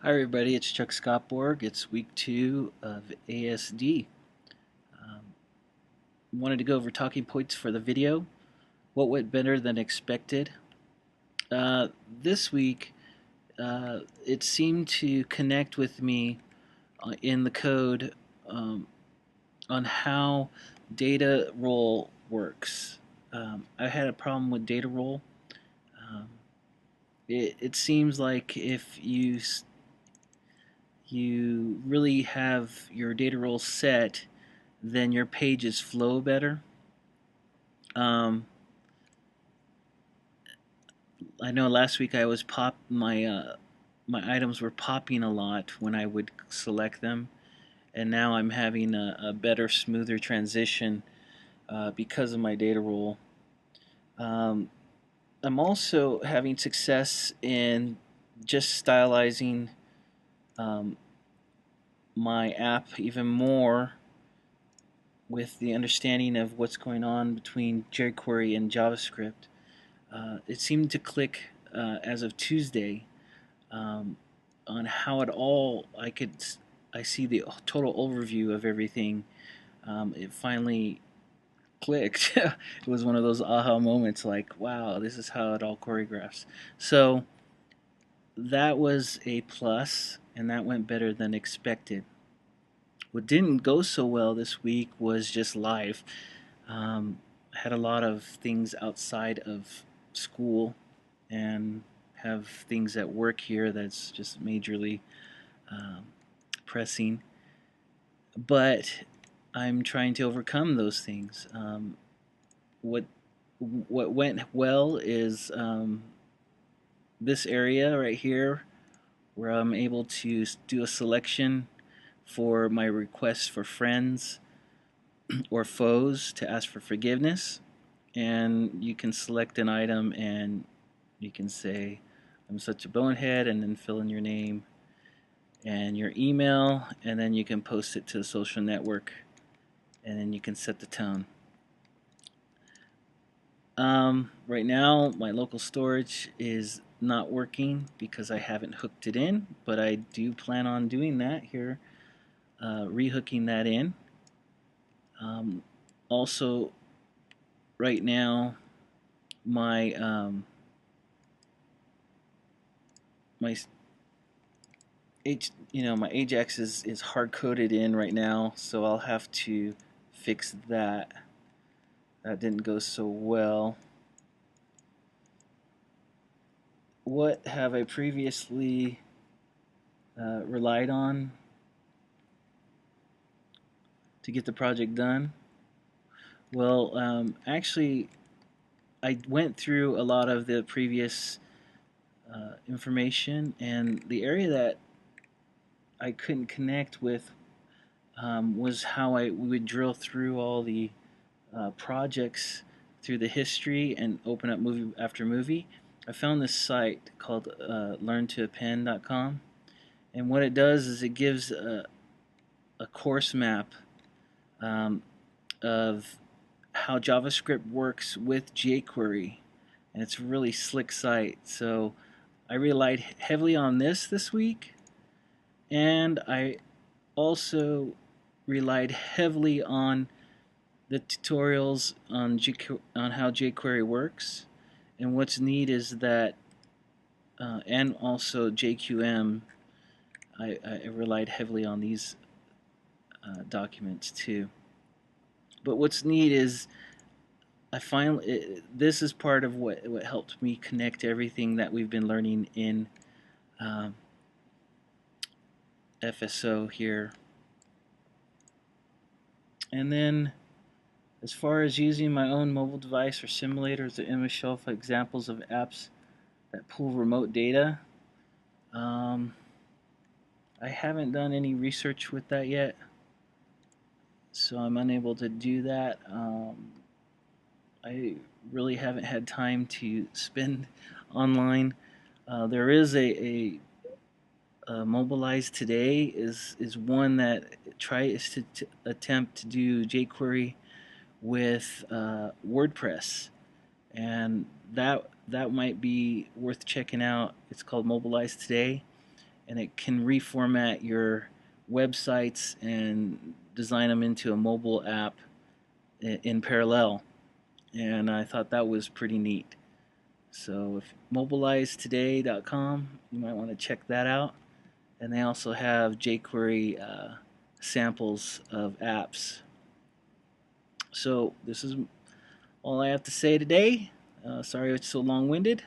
Hi everybody, it's Chuck Scottborg. It's week 2 of ASD. Wanted to go over talking points for the video. What went better than expected? This week, it seemed to connect with me in the code on how data role works. I had a problem with data role. Um, it seems like if you really have your data role set, then your pages flow better. Um, I know last week I was my items were popping a lot when I would select them, and now I'm having a better, smoother transition because of my data role. Um, I'm also having success in just stylizing um, my app even more with the understanding of what's going on between jQuery and JavaScript. It seemed to click as of Tuesday um, on how it all I see the total overview of everything. It finally clicked. It was one of those aha moments, like, wow, this is how it all choreographs. So that was a plus, and that went better than expected. What didn't go so well this week was just live. I had a lot of things outside of school and have things at work here that's just majorly um, pressing. But I'm trying to overcome those things. What what went well is this area right here, where I'm able to do a selection for my requests for friends or foes to ask for forgiveness, and you can select an item and you can say, I'm such a bonehead, and then fill in your name and your email, and then you can post it to the social network, and then you can set the tone. Right now, my local storage is not working because I haven't hooked it in, but I do plan on doing that here, rehooking that in. Um, Also, right now, my my my Ajax is hard coded in right now, so I'll have to fix that. That didn't go so well. What have I previously relied on to get the project done? Well, actually, I went through a lot of the previous information, and the area that I couldn't connect with was how we would drill through all the projects through the history and open up movie after movie. I found this site called learntoappend.com, and what it does is it gives a course map um, of how JavaScript works with jQuery, and it's a really slick site. So I relied heavily on this week, and I also relied heavily on the tutorials on how jQuery works. And what's neat is that, and also JQM, I relied heavily on these documents too. But what's neat is this is part of what helped me connect everything that we've been learning in um, FSO here. And then, as far as using my own mobile device or simulators, the image shelf examples of apps that pull remote data. Um, I haven't done any research with that yet, so I'm unable to do that. I really haven't had time to spend online. There is a Mobilize Today is one that tries to attempt to do jQuery with WordPress, and that might be worth checking out. It's called Mobilize Today, and it can reformat your websites and design them into a mobile app in parallel. And I thought that was pretty neat. So if mobilizetoday.com, you might want to check that out. And they also have jQuery samples of apps. So this is all I have to say today. Sorry it's so long-winded.